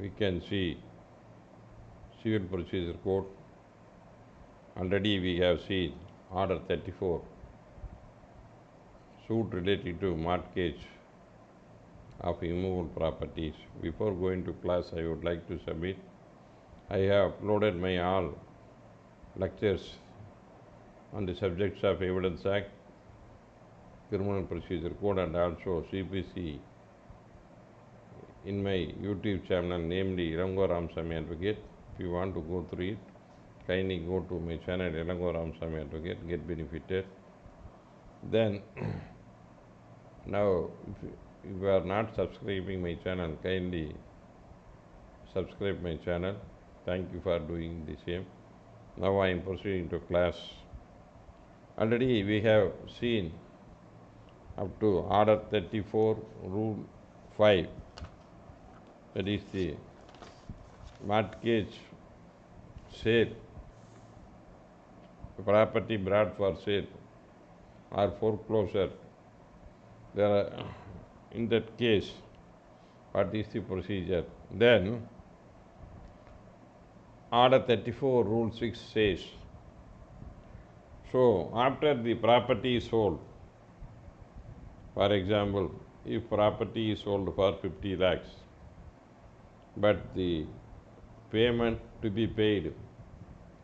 we can see civil procedure code. Already we have seen order 34, suit related to mortgage of immovable properties. Before going to class, I would like to submit. I have uploaded my all lectures on the subjects of Evidence Act, Criminal Procedure Code, and also CPC in my YouTube channel, namely Ilango Ramasamy Advocate. If you want to go through it, kindly go to my channel Ilango Ramasamy Advocate, get benefited. Then now if you are not subscribing my channel, kindly subscribe my channel. Thank you for doing the same. Now I am proceeding to class. Already we have seen up to order 34, rule 5, that is the mortgage sale, property brought for sale or foreclosure. There are, in that case, what is the procedure? Then order 34, rule 6 says, so after the property is sold, for example, if property is sold for 50 lakhs, but the payment to be paid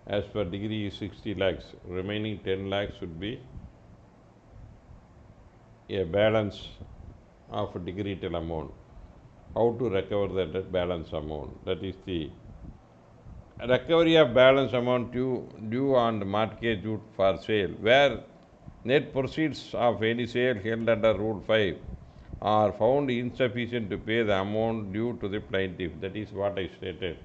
as per degree is 60 lakhs, remaining 10 lakhs should be a balance of decretal amount. How to recover that balance amount? That is the recovery of balance amount due on the mortgage due for sale, where net proceeds of any sale held under Rule 5 are found insufficient to pay the amount due to the plaintiff. That is what I stated.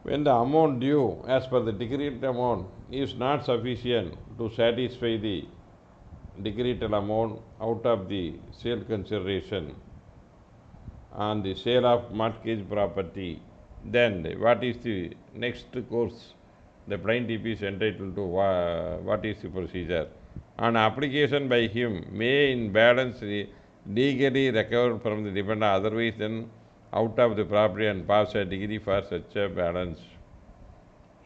When the amount due as per the decreed amount is not sufficient to satisfy the decretal amount out of the sale consideration on the sale of mortgage property, then what is the next course the plaintiff is entitled to? What is the procedure? An application by him may in balance legally recover from the defendant otherwise than out of the property and pass a degree for such a balance.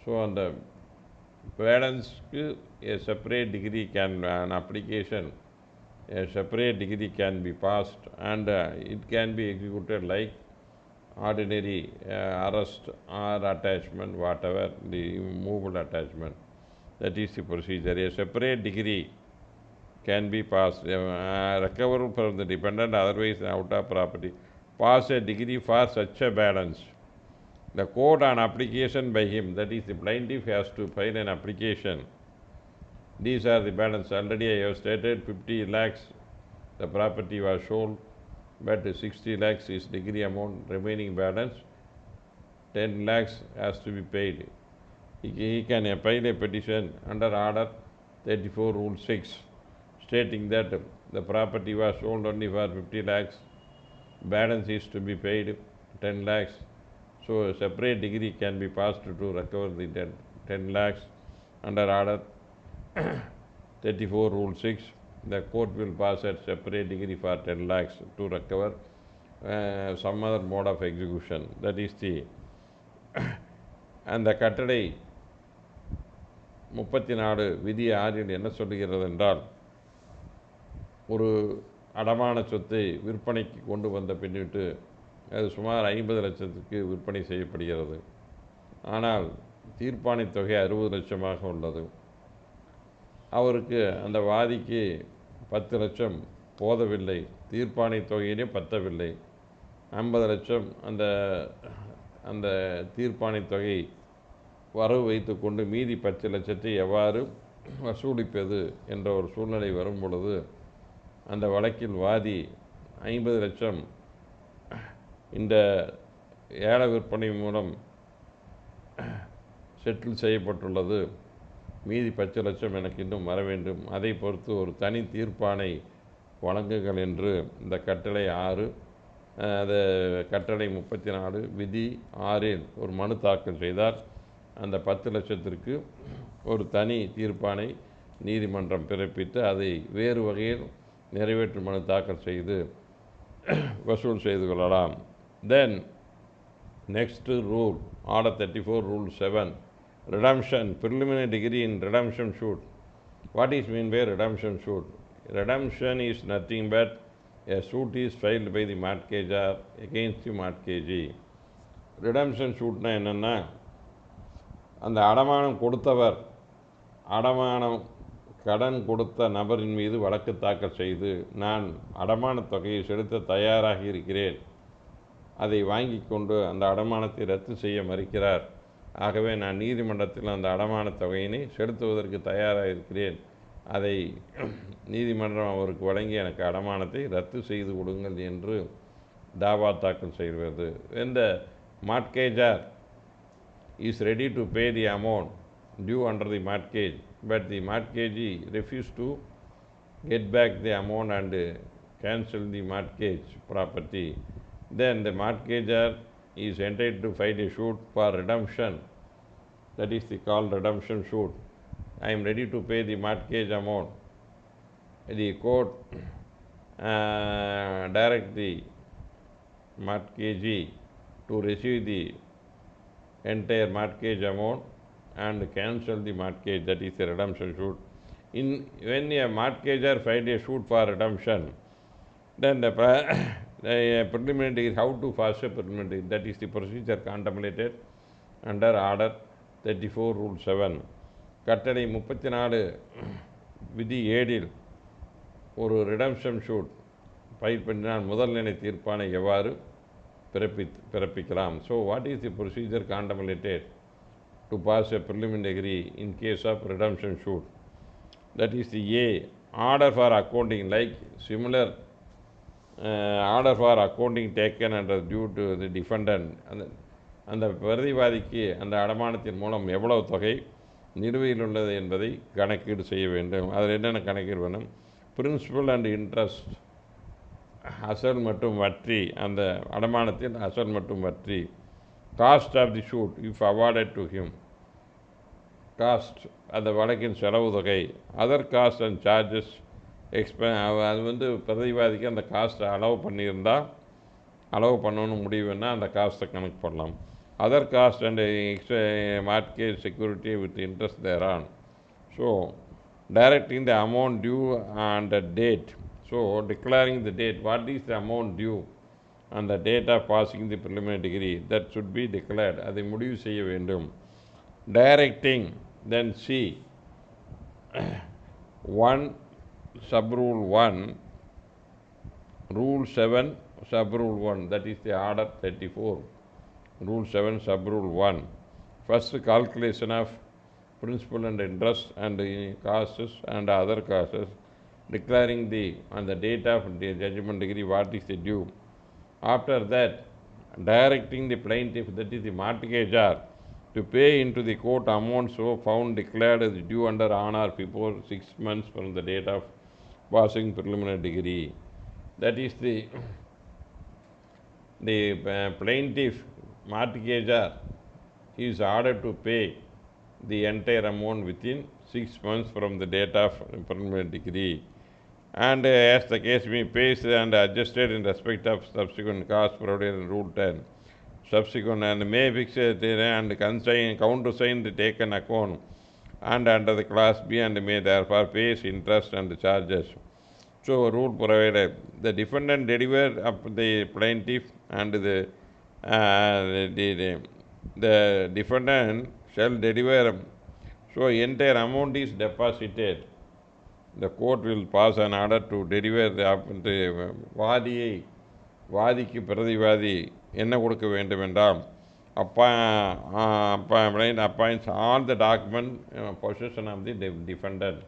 So on the balance, a separate degree can, an application, a separate degree can be passed, and it can be executed like ordinary arrest or attachment, whatever the movable attachment. That is the procedure. A separate degree can be passed, recover from the dependent otherwise out of property. Pass a degree for such a balance. The court on application by him, that is the plaintiff has to file an application. These are the balance. Already I have stated 50 lakhs the property was sold, but 60 lakhs is degree amount, remaining balance 10 lakhs has to be paid. He can file a petition under order 34 rule 6 stating that the property was sold only for 50 lakhs, balance is to be paid 10 lakhs. So a separate degree can be passed to recover the 10 lakhs under order 34 rule 6. The court will pass a separate degree for 10 lakhs to recover some other mode of execution. That is the and the கட்டளை 34 விதி 6 என்ன சொல்லுகிறது என்றால், ஒரு அடமான சொத்தை விற்பனைக்கு கொண்டு வந்த பின்னிட்டு அது சுமார் 50 லட்சத்துக்கு விற்பனை செய்யப்படுகிறது. ஆனால் தீர்ப்பாணை தொகை 60 லட்சமாக உள்ளது. அவருக்கு அந்த வாதிக்கு 10 லட்சம் போதவில்லை, தீர்ப்பாணை தொகையிலே பத்தவில்லை. 50 லட்சம் அந்த தீர்ப்பாணை தொகை வரவு வைத்து கொண்டு மீதி 10 லட்சத்தை எவ்வாறு வசூலிப்பது என்ற ஒரு சூழ்நிலை வரும் பொழுது அந்த வழக்கில் வாதி 50 லட்சம் இந்த ஏல விற்பனை மூலம் செட்டில் செய்யப்பட்டுள்ளது, மீதி 10 லட்சம் எனக்கு இன்னும் வர வேண்டும், அதை பொறுத்து ஒரு தனி தீர்ப்பாணை வழங்குங்கள் என்று இந்த கட்டளை 6 அது கட்டளை 34 விதி 6இல் ஒரு மனு தாக்கல் செய்தார். அந்த 10 லட்சத்திற்கு ஒரு தனி தீர்ப்பாணை நீதிமன்றம் பிறப்பித்து அதை வேறு வகையில் நிறைவேற்று மனு தாக்கல் செய்து வசூல் செய்து கொள்ளலாம் Then next rule, Order 34, Rule 7, redemption, preliminary degree in redemption suit. What is meant by redemption suit? Redemption is nothing but a suit is filed by the mortgagor against the mortgagee. Redemption ஷூட்னா என்னென்னா, அந்த அடமானம் கொடுத்தவர் அடமானம் கடன் கொடுத்த நபரின் மீது வழக்கு தாக்கல் செய்து, நான் அடமான தொகையை செலுத்த தயாராக இருக்கிறேன், அதை வாங்கி கொண்டு அந்த அடமானத்தை ரத்து செய்ய மறுக்கிறார், ஆகவே நான் நீதிமன்றத்தில் அந்த அடமான தொகையினை செலுத்துவதற்கு தயாராக இருக்கிறேன், அதை நீதிமன்றம் அவருக்கு வழங்கி எனக்கு அடமானத்தை ரத்து செய்து கொடுங்கள் என்று தாவா தாக்கல் செய்வது. இந்த mortgagor is ready to pay the amount due under the mortgage, but the mortgagee refused to get back the amount and cancel the mortgage property. Then the mortgagor is entitled to file a suit for redemption. That is called redemption suit. I am ready to pay the mortgage amount. The court direct the mortgagee to receive the entire mortgage amount and cancel the mortgage. That is a redemption suit. When a mortgagor filed a suit for redemption, then the preliminary is how to pass a preliminary. That is the procedure contemplated under Order 34, Rule 7. கட்டளை 34 விதி 7இல் ஒரு redemption shoot file பண்ணினால் முதல் நிலை தீர்ப்பானை எவ்வாறு பிறப்பிக்கலாம். So what is the procedure contemplated to pass a preliminary degree in case of redemption suit? That is the A, order for accounting, like similar order for accounting taken under due to the defendant. அந்த பிரதிவாதிக்கு அந்த அடமானத்தின் மூலம் எவ்வளவு தொகை நிலுவையில் உள்ளது என்பதை கணக்கீடு செய்ய வேண்டும். அதில் என்னென்ன கணக்கீடு வேணும்? பிரின்சிபல் அண்ட் இன்ட்ரெஸ்ட், அசல் மற்றும் வட்டி, அந்த அடமானத்தில் அசல் மற்றும் வட்டி. Cost of the suit if awarded to him, cost அந்த வழக்கின் செலவு தொகை. அதர் காஸ்ட் அண்ட் சார்ஜஸ் அது பிரதிவாதிக்கு அந்த காஸ்ட்டை அலோவ் பண்ணியிருந்தால், அலோவ் பண்ணணும்னு முடிவுன்னா அந்த காஸ்ட்டை கணக்கு பண்ணலாம். Other cost and mortgage security with interest thereon. So directing the amount due and the date. So declaring the date, what is the amount due and the date of passing the preliminary degree, that should be declared. அதை முடிவு செய்ய வேண்டும். Directing, then C 1 subrule 1, Rule 7 subrule 1, that is the Order 34, Rule 7 subrule 1. First calculation of principal and interest and costs and other costs, declaring on the date of the judgment degree what is the due. After that, directing the plaintiff, that is the mortgagor, to pay into the court amount so found declared as due under honor before 6 months from the date of passing preliminary degree. That is the plaintiff mortgagor is ordered to pay the entire amount within 6 months from the date of preliminary degree, and as the case may pays and adjusted in respect of subsequent costs provided in Rule 10, subsequent, and may fix it and countersign the taken account and under the class B, and may therefore pays interest and charges. So rule provided the defendant deliver up the plaintiff and the defendant shall deliver. So entire amount is deposited. The court will pass an order to deliver the வாதிக்கு பிரதிவாதி என்ன கொடுக்க வேண்டும் என்றால், appoints all the document possession of the defendant.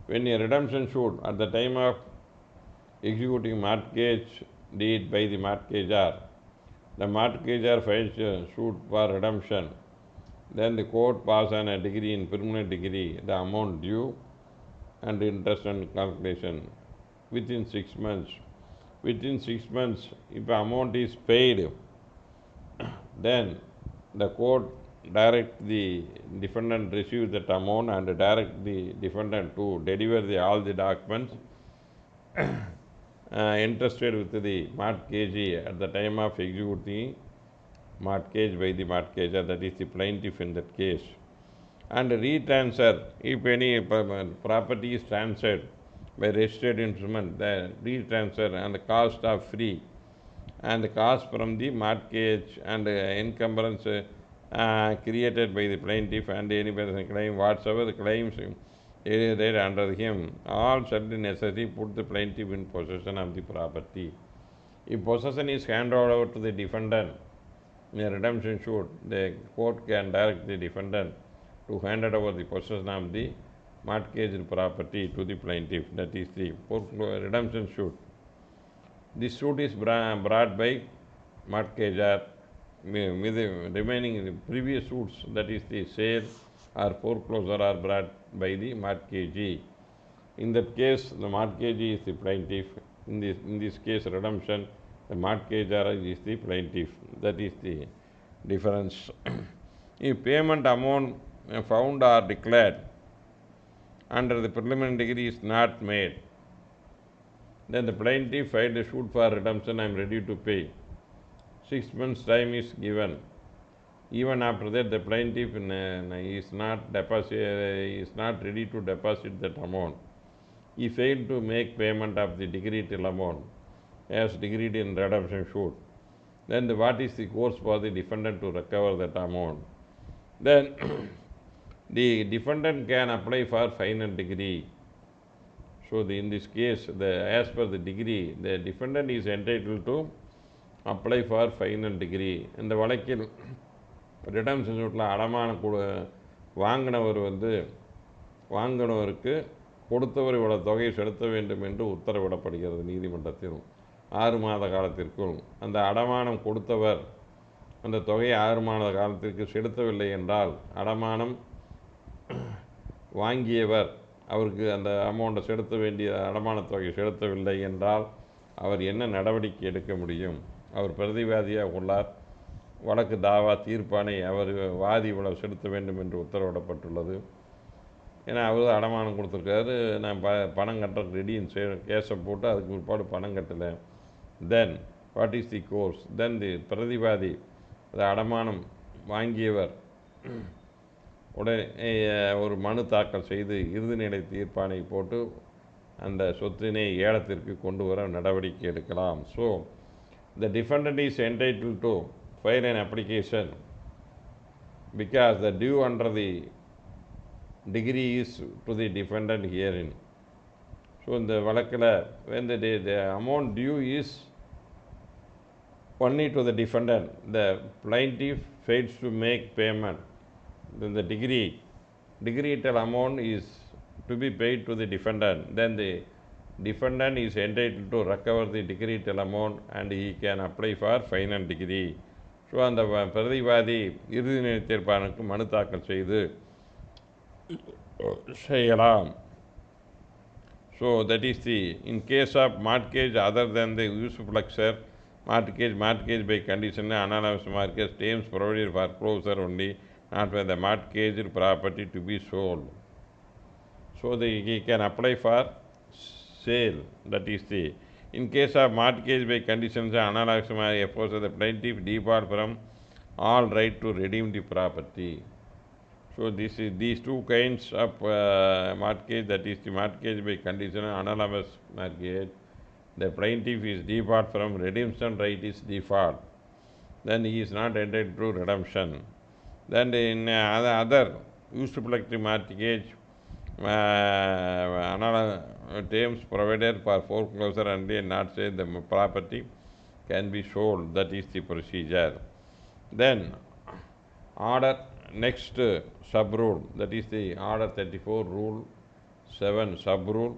When a redemption suit at the time of executing mortgage deed by the mortgagor, the mortgagor files a suit for redemption. Then the court pass on a degree in preliminary degree, the amount due and interest and calculation within 6 months. Within 6 months, if the amount is paid, then the court direct the defendant receive that amount and direct the defendant to deliver all the documents entrusted with the mortgagee at the time of executing mortgage by the mortgagor, that is the plaintiff in that case. And retransfer, if any property is transferred by registered instrument, the retransfer and the cost are free, and the cost from the mortgage and encumbrance created by the plaintiff and any person claim whatsoever the claims there under him, all shall be necessary put the plaintiff in possession of the property. If possession is handed over to the defendant in a redemption suit, the court can direct the defendant to hand over the possession of the mortgaged property to the plaintiff, that is the redemption suit. This suit is brought by mortgagor with the remaining previous suits, that is the sale or foreclosure, are brought by the mortgagee. In that case, the mortgagee is the plaintiff. In this case, redemption, the mortgagor is the plaintiff. That is the difference. If payment amount found or declared under the preliminary decree is not made, then the plaintiff filed a suit for redemption. I am ready to pay. 6 months time is given. Even after that, the plaintiff is not ready to deposit that amount. He failed to make payment of the decreed amount as decreed in redemption suit. Then what is the course for the defendant to recover that amount? Then the defendant can apply for final degree. So in this case, as per the degree, the defendant is entitled to apply for final degree. இந்த வழக்கில் redemption சூட்டில் அடமானம் வாங்கினவருக்கு கொடுத்தவர் இவ்வளோ தொகையை செலுத்த வேண்டும் என்று உத்தரவிடப்படுகிறது நீதிமன்றத்தில். 6 மாத காலத்திற்குள் அந்த அடமானம் கொடுத்தவர் அந்த தொகையை 6 மாத காலத்திற்கு செலுத்தவில்லை என்றால், அடமானம் வாங்கியவர் அவருக்கு அந்த அமௌண்ட்டை செலுத்த வேண்டிய அடமான தொகையை செலுத்தவில்லை என்றால் அவர் என்ன நடவடிக்கை எடுக்க முடியும்? அவர் பிரதிவாதியாக உள்ளார். வழக்கு தாவா தீர்ப்பானை அவர் வாதி இவ்வளவு செலுத்த வேண்டும் என்று உத்தரவிடப்பட்டுள்ளது. ஏன்னா அவர் அடமானம் கொடுத்துருக்காரு, நான் பணம் கட்டுறதுக்கு ரெடின்னு கேஸை போட்டு அதுக்கு பிற்பாடு பணம் கட்டலை. Then what is the course? Then the பிரதிவாதி, அடமானம் வாங்கியவர் உடனே ஒரு மனு தாக்கல் செய்து இறுதிநிலை தீர்ப்பானை போட்டு அந்த சொத்தினை ஏலத்திற்கு கொண்டு வர நடவடிக்கை எடுக்கலாம். So the defendant is entitled to file an application because the due under the degree is to the defendant herein. So in the வழக்கில் when the amount due is only to the defendant, the plaintiff fails to make payment, then the decreed amount is to be paid to the defendant. Then the defendant is entitled to recover the decreed amount and he can apply for final degree. So அந்த பிரதிவாதி இறுதிநிலை தீர்ப்பானுக்கு மனு தாக்கல் செய்யலாம். So that is the in case of mortgage other than the usufructuary mortgage by condition, analogous mortgage terms provided for closure only, not for the mortgaged property to be sold. So he can apply for sale. That is the in case of mortgage by conditions, analogous mortgage, the plaintiff depart from all right to redeem the property. So these two kinds of mortgage, that is the mortgage by condition, analogous mortgage, the plaintiff is depart from redemption right is default, then he is not entitled to redemption. Then in other usufructory mortgage, terms provided for foreclosure and not say the property can be sold. That is the procedure. Then order next sub rule, that is the order 34 rule 7 sub rule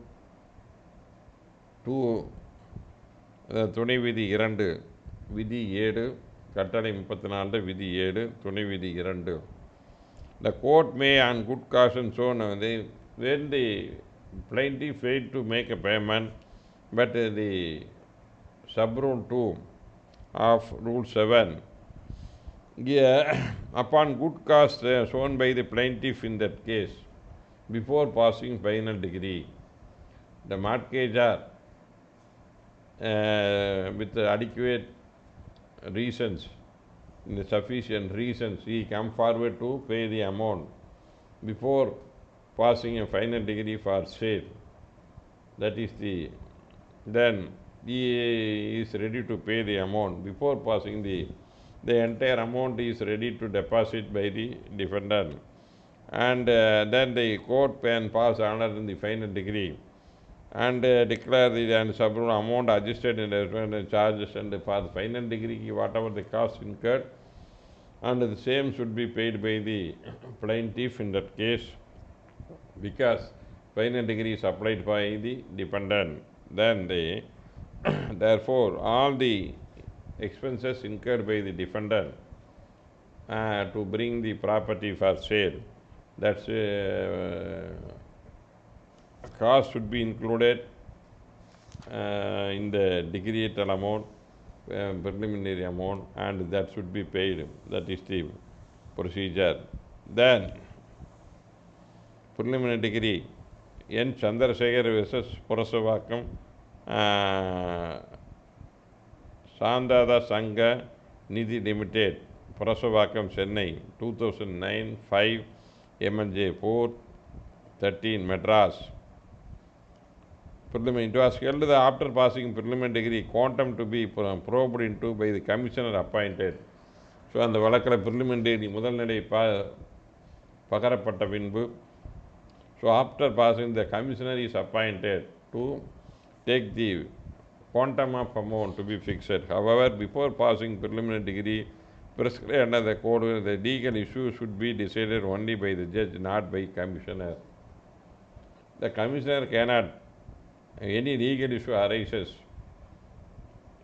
2 துணை விதி 2 விதி 7 கட்டளை 34 விதி 7 துணை விதி 2. The court may on good cause and so on, when the plaintiff failed to make a payment, but the sub rule 2 of rule 7, upon good cause shown by the plaintiff in that case, before passing final degree, the mortgagor with adequate reasons, sufficient reasons, he come forward to pay the amount before passing a final degree for sale. That is then he is ready to pay the amount before passing the entire amount is ready to deposit by the defendant, and then the court can pass honor in the final degree and declare the and suborn amount adjusted in the charges, and for the final degree whatever the cost incurred, and the same should be paid by the plaintiff in that case, because final degree is applied by the dependent. Then they therefore all the expenses incurred by the defendant to bring the property for sale, that's cost should be included in the decretal amount, preliminary amount, and that should be paid. That is the procedure. Then preliminary degree N. Chandrasekhar versus Purasavakkam, Sandada Sangha Nidhi Limited, Purasavakkam, Chennai, 2009, 5 MNJ 4, 13 Madras. It was held that after passing preliminary degree, quantum to be probed into by the commissioner appointed. So அந்த வழக்கில் preliminary முதல் நிலை பகரப்பட்ட பின்பு, so after passing, the commissioner is appointed to take the quantum of amount to be fixed. However, before passing preliminary degree prescribed under the code, the legal issue should be decided only by the judge, not by commissioner. The commissioner cannot, any legal issue arises,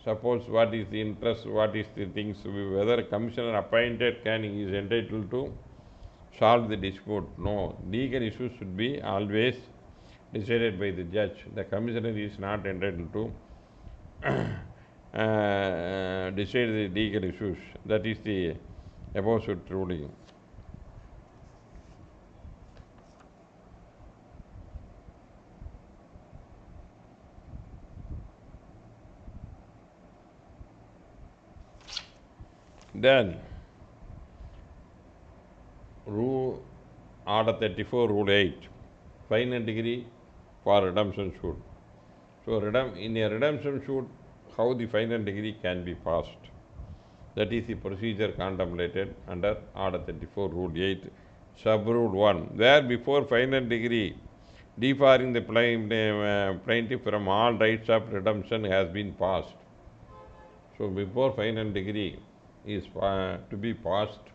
suppose what is the interest, what is the things, whether commissioner appointed he is entitled to solve the dispute. No, legal issues should be always decided by the judge. The commissioner is not entitled to decide the legal issues. That is the opposite ruling. Then Rule Order 34, Rule 8, final degree for redemption suit. So in a redemption suit, how the final degree can be passed? That is the procedure contemplated under Order 34, Rule 8, Sub-Rule 1, where before final degree, debarring the plaintiff from all rights of redemption has been passed. So before final degree is to be passed,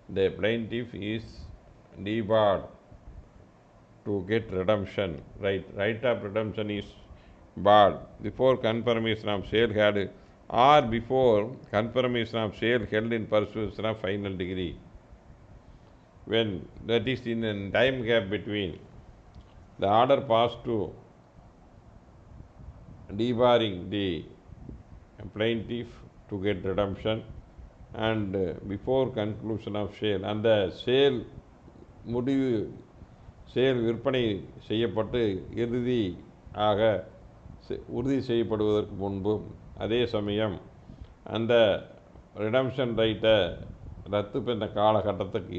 the plaintiff is debarred to get redemption. Right of redemption is barred before confirmation of sale had, or before confirmation of sale held in pursuance of final degree. When that is in a time gap between the order passed to debarring the plaintiff to get redemption and before conclusion of sale, and the sale முடிவு sale விற்பனை செய்யப்பட்டு இறுதியாக உறுதி செய்யப்படுவதற்கு முன்பும், அதே சமயம் அந்த ரிடம்ஷன் ரைட்டை ரத்து பண்ண காலகட்டத்துக்கு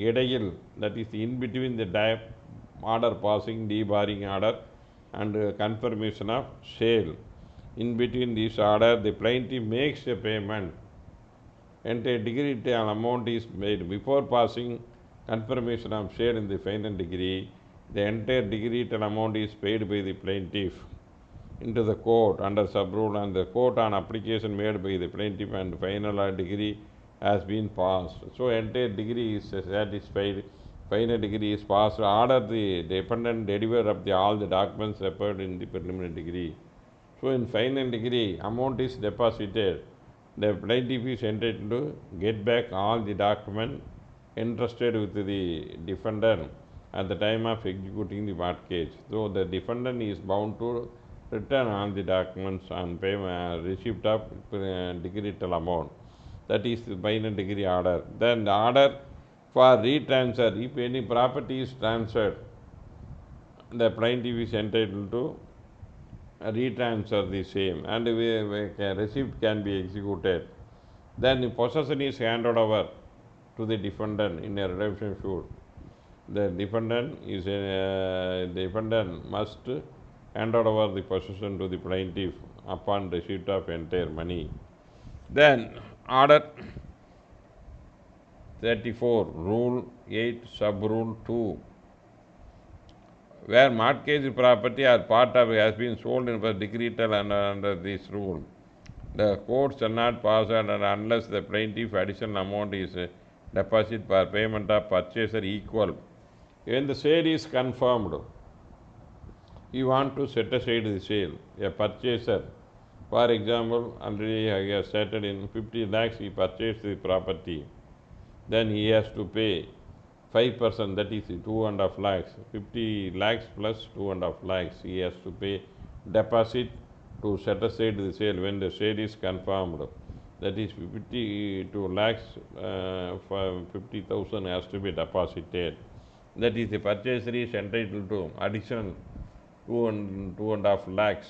இடையில், that is in between the time order passing, debarring order and confirmation of sale, in between this order the plaintiff makes a payment and a decretal amount is made. Before passing confirmation of sale in the final degree, the entire decretal amount is paid by the plaintiff into the court under sub-rule, and the court on application made by the plaintiff and final degree has been passed. So entire degree is satisfied, final degree is passed, order the dependent deliver of all the documents required in the preliminary degree. So in final degree, amount is deposited, the plaintiff is entitled to get back all the documents entrusted with the defendant at the time of executing the mortgage. So the defendant is bound to return all the documents on payment, receipt of decretal amount. That is the final degree order. Then the order for retransfer, if any property is transferred, the plaintiff is entitled to retransfer the same, and receipt can be executed. Then the possession is handed over to the defendant in a redemption suit. The defendant must hand over the possession to the plaintiff upon receipt of entire money. Then order 34, Rule 8, Sub Rule 2, where mortgage property or part of it has been sold in for decretal under this rule, the court shall not pass order unless the plaintiff additional amount is deposited for payment of purchaser equal. When the sale is confirmed, you want to set aside the sale. A purchaser, for example, already he has stated in 50 lakhs he purchased the property. Then he has to pay 5%, that is 2.5 lakhs. 50 lakhs plus 2.5 lakhs he has to pay deposit to set aside the sale when the sale is confirmed. That is 52 lakhs, 50,000 has to be deposited. That is, the purchaser is entitled to additional 2.5 lakhs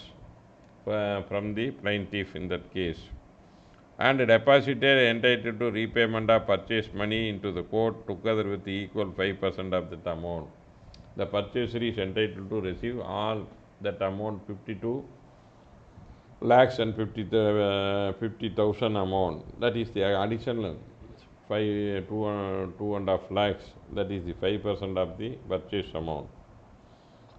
from the plaintiff in that case. And the depositor entitled to repayment of purchase money into the court together with the equal 5% of that amount. The purchaser is entitled to receive all that amount, 52 lakhs and 50,000 amount. That is the additional 2.5 lakhs, that is the 5% of the purchase amount.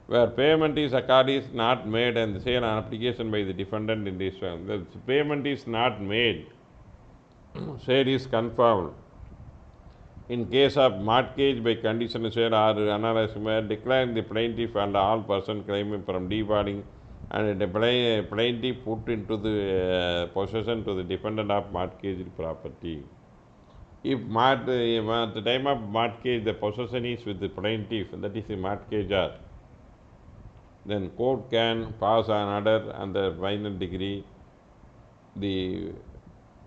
Where payment is accordingly not made and the sale on application by the defendant in this one, the payment is not made, sale is confirmed. In case of mortgage by conditional sale or analysis, declaring the plaintiff and all persons claiming from defaulting and the plaintiff put into the possession to the defendant of mortgage property. If at the time of mortgage the possession is with the plaintiff, that is the mortgagor, then court can pass an order on the final degree. The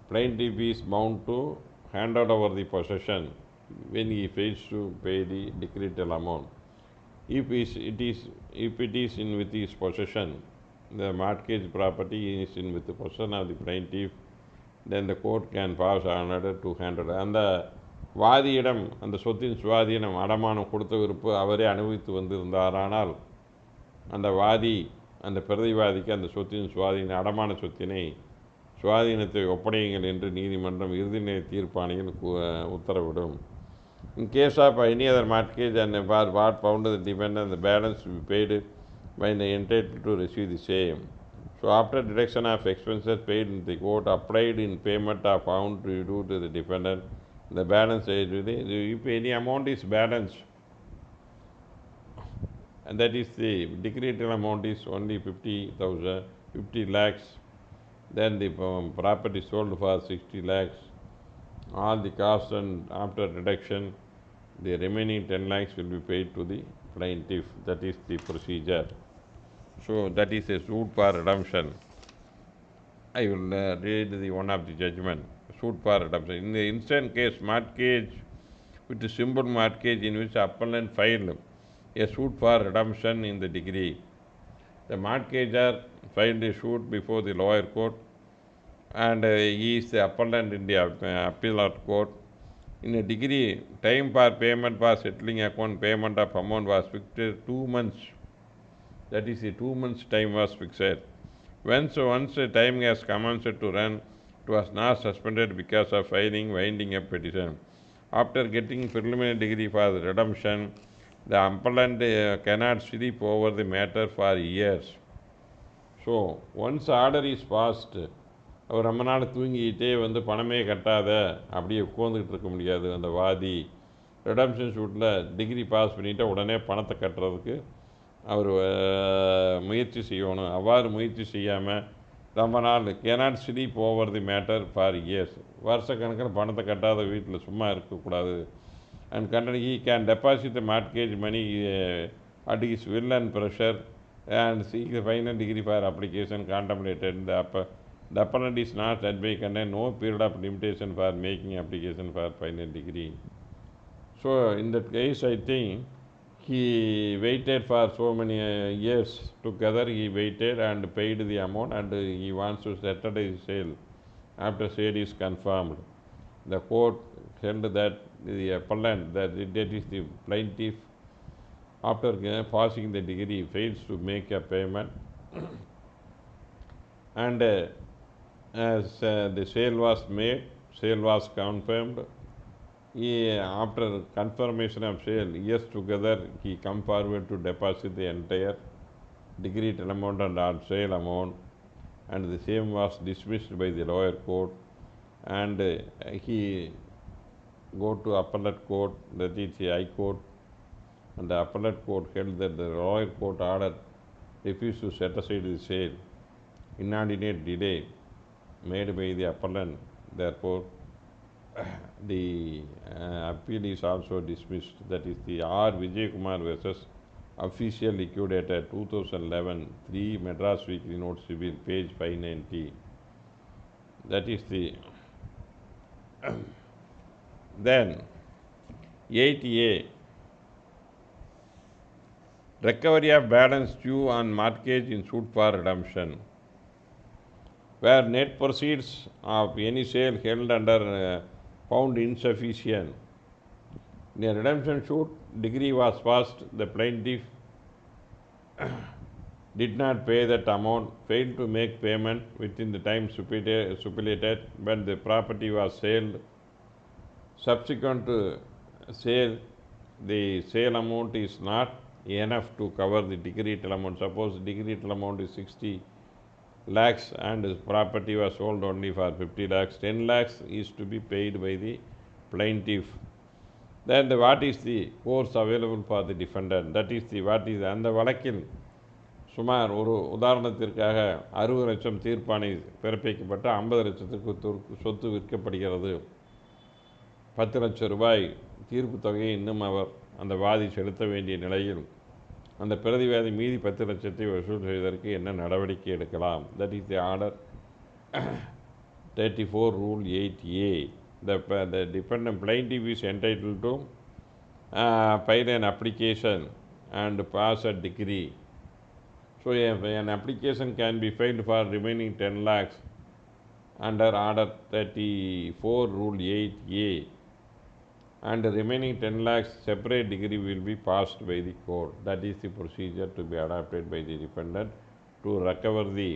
plaintiff is bound to hand over the possession when he fails to pay the decretal amount. If it is in with his possession, the mortgage property is in with the possession of the plaintiff, then the court can pass an order to hand over. அந்த வாதியிடம் அந்த சொத்தின் சுவாதீனம் அடமானம் கொடுத்த விருப்பு அவரே அனுபவித்து வந்திருந்தாரானால் அந்த வாதி அந்த பிரதிவாதிக்கு அந்த சொத்தின் சுவாதீன அடமான சொத்தினை சுவாதீனத்தை ஒப்படையுங்கள் என்று நீதிமன்றம் இறுதிநிலை தீர்ப்பாணையில் உத்தரவிடும். In case of any other mortgage and what found the defendant, the balance will be paid when entitled to receive the same. So after deduction of expenses paid in the court applied in payment of amount due to the defendant, the balance is if any amount is balanced, and that is the decretal amount is only 50 lakhs, then the property sold for 60 lakhs, all the costs and after deduction the remaining 10 lakhs will be paid to the plaintiff. That is the procedure. So that is a suit for redemption. I will read the one of the judgment, suit for redemption. In the instant case mortgage with the simple mortgage in which appellant filed a suit for redemption in the degree. The mortgagor filed a suit before the lower court and he is the appellant in the appellate court. In a degree, time for payment for settling account payment of amount was fixed 2 months. That is, the 2 months time was fixed. Once the time has commenced to run, it was not suspended because of filing winding up petition. After getting preliminary degree for the redemption, the appellant cannot sleep over the matter for years. So once order is passed, அவர் ரொம்ப நாள் தூங்கிக்கிட்டே வந்து பணமே கட்டாத அப்படியே உட்காந்துக்கிட்டு இருக்க முடியாது. அந்த வாதி ரெடம்ஷன் ஷூட்டில் டிகிரி பாஸ் பண்ணிவிட்டு உடனே பணத்தை கட்டுறதுக்கு அவர் முயற்சி செய்யணும். அவ்வாறு முயற்சி செய்யாமல் ரொம்ப நாள் cannot sleep over the matter for years, வருஷக்கணக்கில் பணத்தை கட்டாத வீட்டில் சும்மா இருக்கக்கூடாது. அண்ட் கண்டனி he can deposit the mortgage money at his will and pressure and seek the final degree for application contemplated. The appellant is not that by contain no period of limitation for making application for final degree. So in that case, I think he waited for so many years together. He waited and paid the amount, and he wants to settle his sale. After sale is confirmed, the court held that the appellant, that is the plaintiff, after passing the degree, fails to make a payment, and as the sale was made, sale was confirmed. After confirmation of sale, years together, he come forward to deposit the entire decreed amount and on sale amount, and the same was dismissed by the lower court, and he go to appellate court, that is the high court, and the appellate court held that the lower court order refused to set aside the sale. Inordinate delay made by the appellant, therefore the appeal is also dismissed. That is the R. Vijay Kumar versus Official Liquidator 2011 3 Madras Weekly Note Civil, page 590. That is the then 8A, recovery of balance due on mortgage in suit for redemption, where net proceeds of any sale held under found insufficient. In a redemption suit, degree was passed, the plaintiff did not pay that amount, failed to make payment within the time stipulated when the property was sold. Subsequent to sale, the sale amount is not enough to cover the decreed amount. Suppose the decreed amount is 60 lakhs and the property was sold only for 50 lakhs, 10 lakhs is to be paid by the plaintiff. Then what is the course available for the defendant? That is the what is அந்த வழக்கில் சுமார் ஒரு உதாரணத்திற்காக 60 லட்சம் தீர்ப்பாணை பிறப்பிக்கப்பட்டு 50 லட்சத்துக்கு சொத்து விற்கப்படுகிறது. 10 லட்சம் ரூபாய் தீர்ப்பு தொகையை இன்னும் அவர் அந்த வாதி செலுத்த வேண்டிய நிலையில் அந்த பிரதிவாதி மீதி 10 லட்சத்தை வசூல் செய்வதற்கு என்ன நடவடிக்கை எடுக்கலாம்? That is the order 34 Rule 8A. The defendant plaintiff is entitled to file an application and pass a decree. So an application can be filed for remaining 10 lakhs under order 34 Rule 8A, and the remaining 10 lakhs separate decree will be passed by the court. That is the procedure to be adopted by the defendant to recover the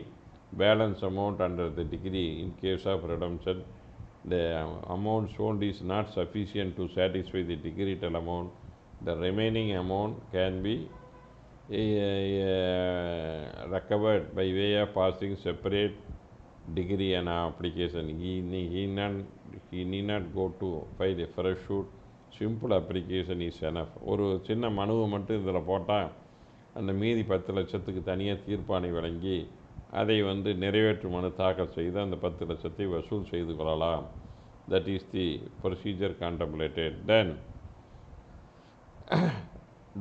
balance amount under the decree. In case of redemption, the amount sold is not sufficient to satisfy the decreed amount. The remaining amount can be recovered by way of passing separate degree and application. He need not go to file a fresh suit. Simple application is enough. ஒரு சின்ன மனுவை மட்டும் இதில் போட்டால் அந்த மீதி 10 லட்சத்துக்கு தனியாக தீர்ப்பாணை வழங்கி அதை நிறைவேற்று மனு தாக்கல் செய்து அந்த 10 லட்சத்தை வசூல் செய்து கொள்ளலாம். That is the procedure contemplated. Then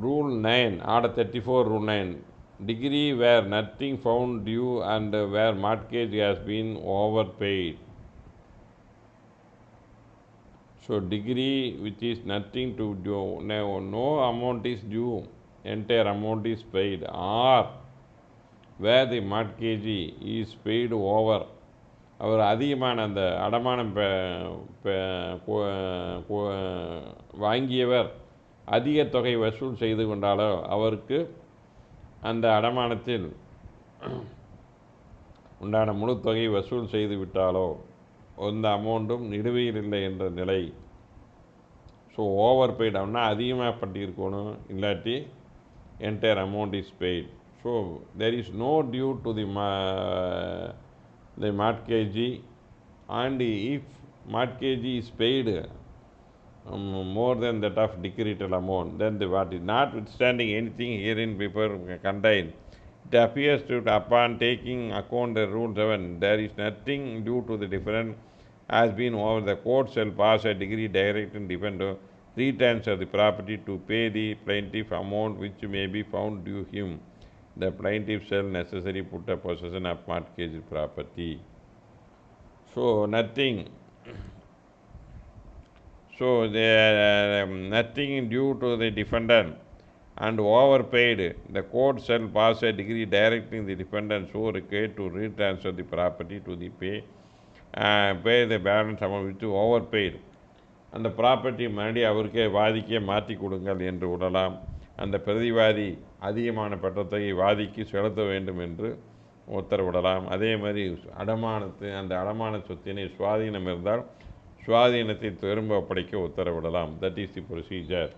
Rule 9, Order 34 Rule 9, degree where nothing found due and where mortgage has been overpaid. So degree which is nothing to do, no amount is due, entire amount is paid, or where the mortgagee is paid over, அவர் அதிகமான அந்த அடமானம் வாங்கியவர் அதிக தொகை வசூல் செய்து கொண்டாலோ, அவருக்கு அந்த அடமானத்தில் உண்டான முழு தொகை வசூல் செய்து விட்டாலோ அந்த அமௌண்ட்டும் நிலுவையில் இல்லை என்ற நிலை. ஸோ ஓவர் பெய்ட் அப்படின்னா அதிகமாக பண்ணியிருக்கணும், இல்லாட்டி entire amount is paid. So there is no due to the mortgagee, and if mortgagee is paid more than that of decreed amount, then the what is notwithstanding anything herein before contained, it appears to upon taking account the Rule 7, there is nothing due to the defendant has been over, the court shall pass a decree directing defendant 3 times of the property to pay the plaintiff amount which may be found due him. The plaintiff shall necessarily put a possession of mortgage property. So nothing. So there nothing due to the defendant and overpaid, the court shall pass a decree directing the defendant so required to retransfer the property to the pay the balance amount which overpaid. அந்த property மறுபடியும் அவருக்கே வாதிக்கே மாற்றி கொடுங்கள் என்று விடலாம். அந்த பிரதிவாதி அதிகமான பற்றத்தொகை வாதிக்கு செலுத்த வேண்டும் என்று உத்தரவிடலாம். அதே மாதிரி அந்த அடமான சொத்தினை சுவாதீனம் இருந்தால் சுவாதீனத்தை திரும்ப ஒப்படைக்க உத்தரவிடலாம். That is the procedure.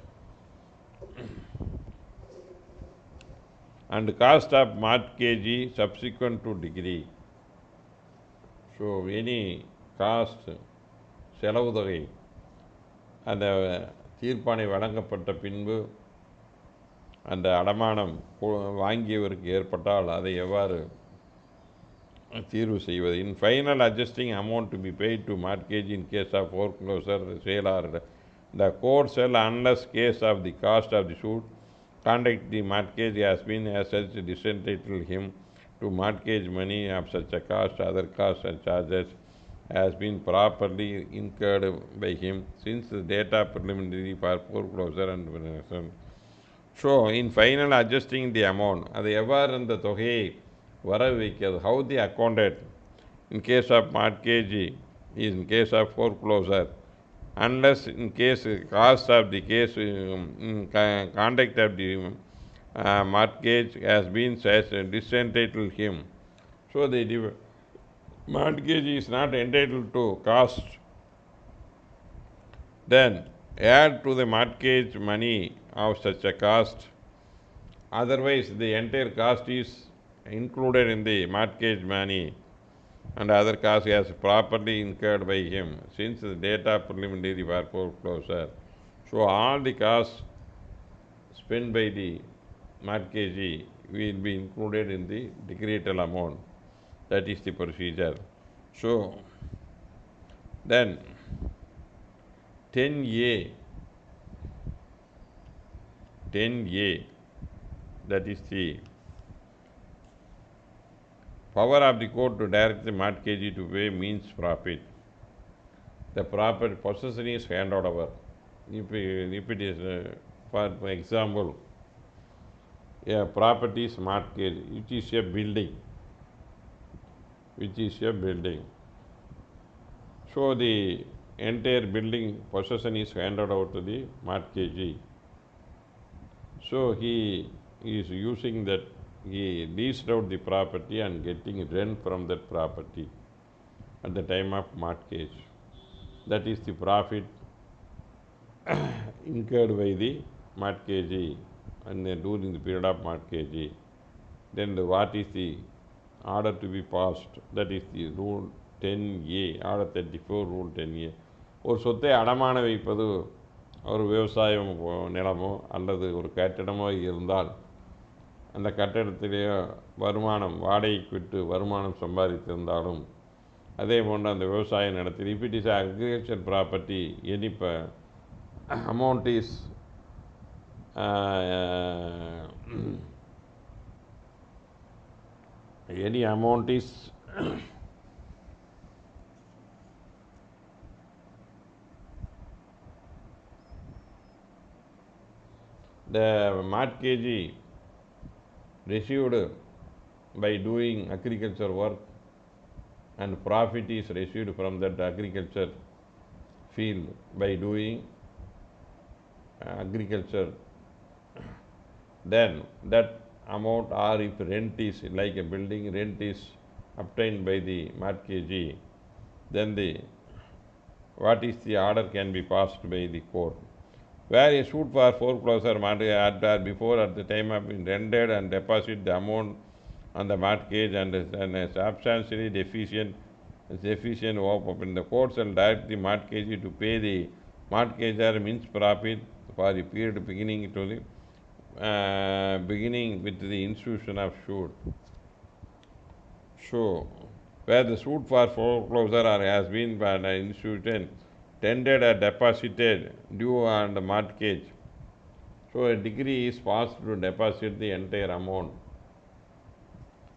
And cost of mortgage subsequent to degree. So any cost, செலவு தொகை அந்த தீர்ப்பாணை வழங்கப்பட்ட பின்பு அந்த அடமானம் வாங்கியவருக்கு ஏற்பட்டால் அதை எவ்வாறு தீர்வு செய்வது. In final adjusting amount to be paid to mortgage in case of foreclosure, sale or the court shall, unless case of the cost of the suit conduct the mortgage has been as such disentitle him to mortgage money of such a cost, other costs and charges has been properly incurred by him since the data preliminary for foreclosure and renovation. So in final adjusting the amount, அது எவ்வாறு அந்த தொகையை வர வைக்கிறது. How the accounted in case of mortgage is in case of foreclosure, unless in case cost of the case conduct of the mortgage has been disentitled him. So the mortgage is not entitled to cost, then add to the mortgage money of such a cost. Otherwise the entire cost is included in the mortgage money and other costs as properly incurred by him since the data preliminary for foreclosure. So all the costs spent by the mortgagee will be included in the decretal amount. That is the procedure. So then 10A, that is the power of the court to direct the mortgagee to pay means profit. The property possession is handed over. If it is, for example, a property is mortgage, which is a building. So the entire building possession is handed over to the mortgagee. So he is using that, he leased out the property and getting rent from that property at the time of mortgage. That is the profit incurred by the mortgagee and during the period of mortgagee. Then what is the order to be passed? That is the rule 10A, order 34, rule 10A. ஒரு சொத்தை அடமான வைப்பது ஒரு விவசாயம் நிலமோ அல்லது ஒரு கட்டிடமோ இருந்தால் அந்த கட்டிடத்திலேயோ வருமானம் வாடகைக்கு விட்டு வருமானம் சம்பாதித்திருந்தாலும் அதே போன்று அந்த விவசாய நிலத்தில், if it is agriculture property, any amount is the mortgagee received by doing agriculture work and profit is received from that agriculture field by doing agriculture, then that amount, or if rent is like a building, rent is obtained by the mortgagee, then what is the order can be passed by the court. Where a suit for foreclosure mortgage before at the time of being rendered and deposit the amount on the mortgage and substantially deficient open, the court shall direct the mortgagee to pay the mortgagor means profit for the period beginning with the institution of suit. So where the suit for foreclosure has been by an institution tendered or deposited due on the mortgage, so a decree is passed to deposit the entire amount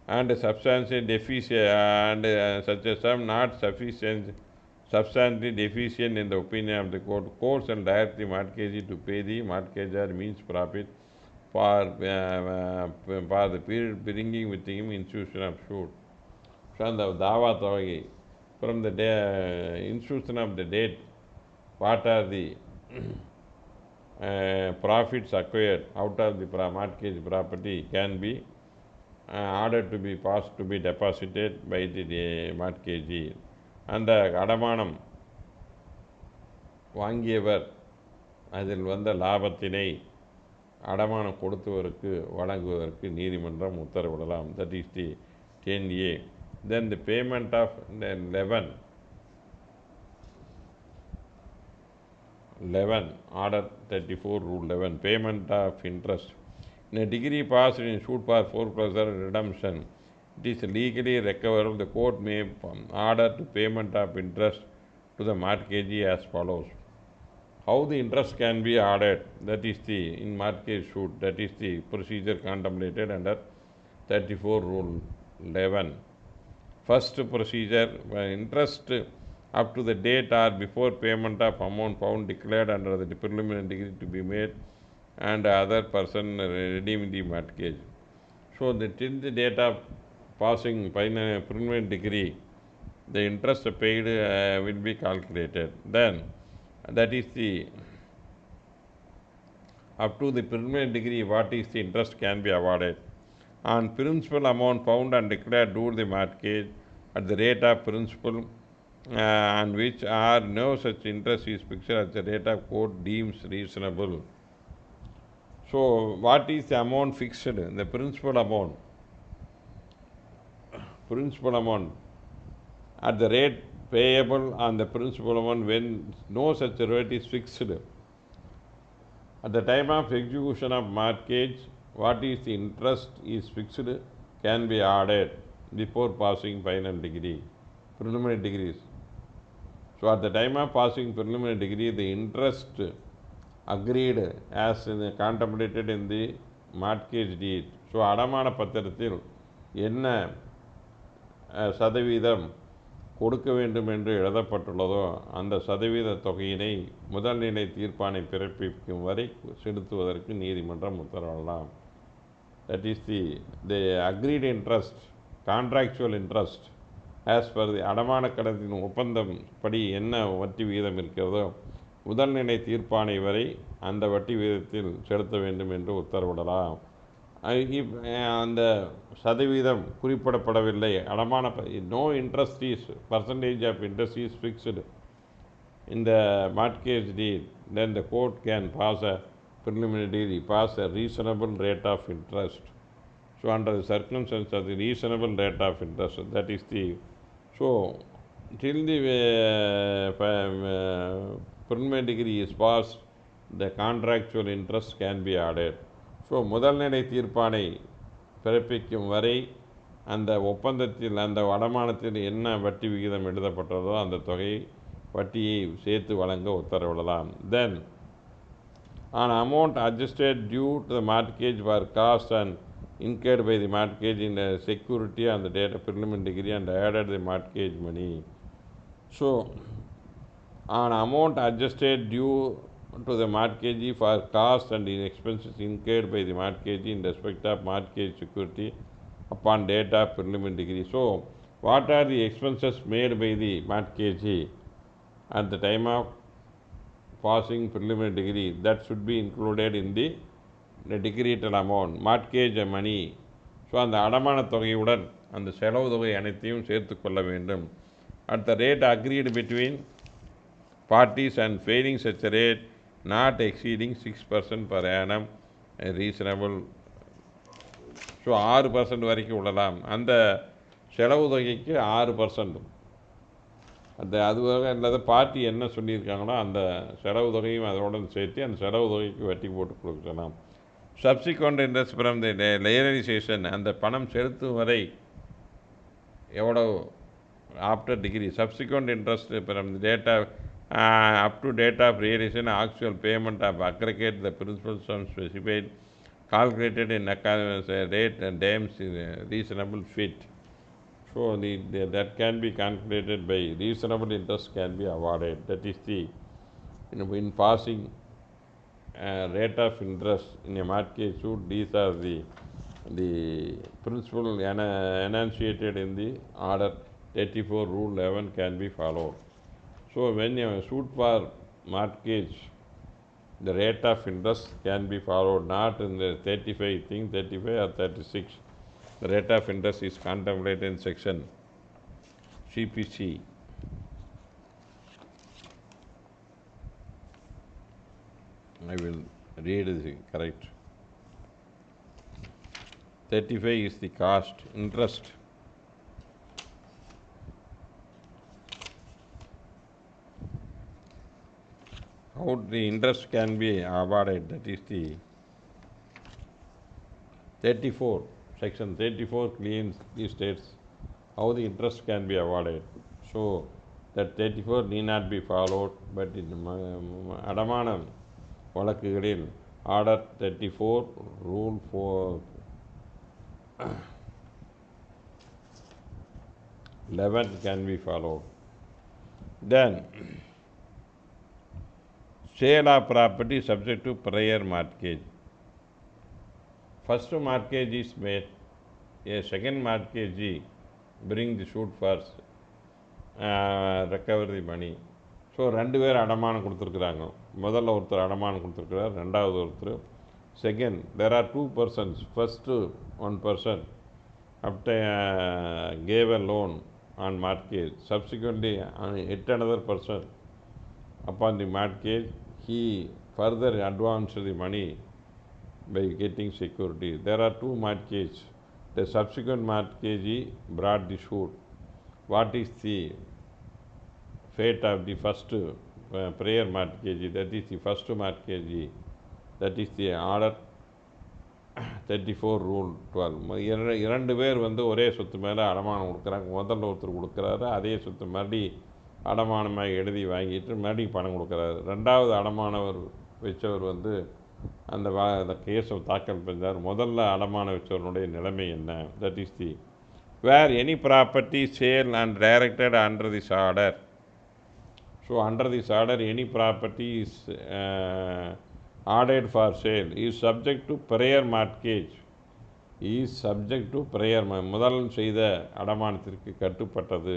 and substantially deficient and such a sum not substantially deficient in the opinion of the court shall direct the mortgagee to pay the mortgagor means profit for the period bringing with him institution of suit. So அந்த தாவா தொகை from the institution of the date, what are the profits acquired out of the mortgage property can be ordered to be passed to be deposited by the mortgagee. அந்த அடமானம் வாங்கியவர் அதில் வந்த லாபத்தினை அடமானம் கொடுத்தவருக்கு வழங்குவதற்கு நீதிமன்றம் உத்தரவிடலாம். That is the 10A. Then the payment of 11 Order 34 Rule 11 payment of interest. In a degree passed in suit for foreclosure and redemption, it is legally recoverable. The court may order the payment of interest to the mortgagee as follows. How the interest can be ordered, that is the in mortgage suit, that is the procedure contemplated under 34 Rule 11. First procedure, interest up to the date or before payment of amount found declared under the preliminary degree to be made and other person redeeming the mortgage. So till the date of passing preliminary degree, the interest paid will be calculated. Then that is the up to the preliminary degree what is the interest can be awarded. On principal amount found and declared due the mortgage at the rate of principal on which are no such interest is fixed at the rate of court deems reasonable. So what is the amount fixed? The principal amount at the rate payable on the principal amount when no such rate is fixed. At the time of execution of mortgage, what is the interest is fixed can be ordered before passing final degree, preliminary degrees. So at the time of passing preliminary degree, the interest agreed as contemplated in the mortgage deed. So அடமான பத்திரத்தில் என்ன சதவீதம் கொடுக்க வேண்டும் என்று எழுதப்பட்டுள்ளதோ அந்த சதவீத தொகையினை முதல் நிலை தீர்ப்பானை பிறப்பிக்கும் வரை செலுத்துவதற்கு நீதிமன்றம் உத்தரவிடலாம். That is the agreed interest, contractual interest as per the அடமான கடத்தின் ஒப்பந்தம் படி என்ன வட்டி விகிதம் இருக்கிறதோ முதல் நிலை தீர்ப்பானை வரை அந்த வட்டி விகிதத்தில் செலுத்த வேண்டும் என்று உத்தரவிடலாம். அந்த சதவீதம் குறிப்பிடப்படவில்லை. அடமான no interest is percentage of interest is fixed in the mortgage deed, then the court can pass a preliminary degree, pass a reasonable rate of interest. So under the circumstances of the reasonable rate of interest, that is the, so till the preliminary degree is passed, the contractual interest can be added. So முதல்நிலை தீர்ப்பானை பிறப்பிக்கும் வரை அந்த ஒப்பந்தத்தில் அந்த அடமானத்தில் என்ன வட்டி விகிதம் எழுதப்பட்டதோ அந்த தொகை வட்டியை சேர்த்து வழங்க உத்தரவிடலாம். தென் an amount adjusted due to the mortgage for cost and incurred by the mortgage in the security on the date of preliminary degree and added the mortgage money. So an amount adjusted due to the mortgagee for costs and expenses incurred by the mortgagee in respect of mortgage security upon date of preliminary degree. So what are the expenses made by the mortgagee at the time of passing preliminary degree? That should be included in the decretal amount, mortgage money. So அந்த அடமான தொகையுடன் அந்த செலவு தொகை அனைத்தையும் சேர்த்து கொள்ள வேண்டும். At the rate agreed between parties and failing such a rate not exceeding 6% per annum reasonable. So 6% வரைக்கும் விடலாம். அந்த செலவு தொகைக்கு 6%. அதுவாக அல்லது பார்ட்டி என்ன சொல்லியிருக்காங்களோ அந்த செலவு தொகையும் அதனுடன் சேர்த்து அந்த செலவு தொகைக்கு வட்டி போட்டு கொடுக்கலாம். Subsequent interest from the realisation, அந்த பணம் செலுத்தும் வரை எவ்வளோ after decree. Subsequent interest from the date of up to date of realization actual payment of aggregate the principal sum specified calculated in accordance rate and deems reasonable fit. So that can be calculated by reasonable interest can be awarded. That is the in passing rate of interest in a mortgage suit. These are the principle enunciated in the order 34 rule 11 can be followed. So when you suit for mortgage, the rate of interest can be followed, not in the 35 thing, 35 or 36. The rate of interest is contemplated in section CPC. I will read the correct. 35 is the cost, interest. How the interest can be awarded, that is the 34. Section 34 clearly states how the interest can be awarded. So that 34 need not be followed, but in அடமான வழக்குகளில் order 34 rule 11 can be followed. Then sale of property subject to prior mortgage. First mortgage is made, a second mortgagee bring the suit for recover the money. So ரெண்டு பேர் அடமானம் கொடுத்துருக்குறாங்க. முதல்ல ஒருத்தர் அடமானம் கொடுத்துருக்குறார், ரெண்டாவது ஒருத்தர். Second, there are two persons. First one person gave a loan on mortgage. Subsequently, yet another person upon the mortgage, he further advanced the money by getting security. There are two mortgages. The subsequent mortgagee brought the suit. What is the fate of the first prior mortgagee? That is the first mortgagee. That is the order 34 rule 12. இரண்டு பேர் ஒரே சொத்து மேலே அடமானம் கொடுக்குறாங்க. முதல்ல ஒருத்தர் கொடுக்குறாரு, அதே சொத்து மறுபடி அடமானமாக எழுதி வாங்கிட்டு மறுபடி பணம் கொடுக்குறாரு. ரெண்டாவது அடமானவர் வச்சவர் அந்த கேஸை தாக்கல் பண்ணார். முதல்ல அடமான வச்சவருடைய நிலைமை என்ன? That is the where any property sale and directed under this order. So under this order any property is ordered for sale is subject to prior mortgage. முதல் செய்த அடமானத்திற்கு கட்டுப்பட்டது.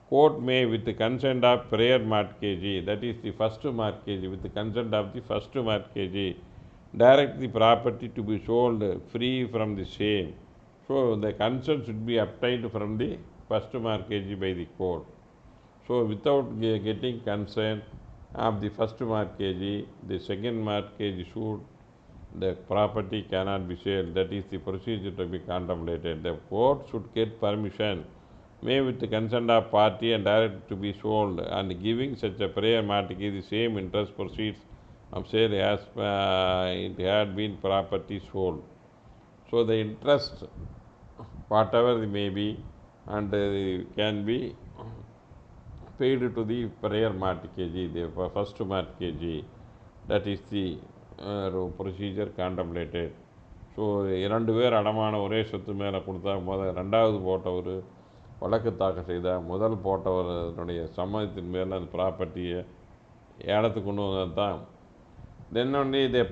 Court may with the consent of prior mortgagee, that is the first mortgagee, with the consent of the first mortgagee, direct the property to be sold free from the same. So the consent should be obtained from the first mortgagee by the court. So without getting consent of the first mortgagee, the second mortgage suit, the property cannot be sold. That is the procedure to be contemplated. The court should get permission, may with the consent of party and direct to be sold, and giving such a prior mortgage the same interest proceeds of sale as it had been property sold. So the interest, whatever it may be, and can be paid to the prior mortgagee, the first mortgagee. That is the procedure contemplated. So இரண்டு பேர் அடமான ஒரே சொத்து மேலே கொடுத்தா ரெண்டாவது போட்டவர் வழக்கு தாக்கல் செய்தால் முதல் போட்டவருடைய சம்மதத்தின் மேலே அந்த ப்ராப்பர்ட்டியை ஏலத்துக்கு கொண்டு வந்தால் தான் then only the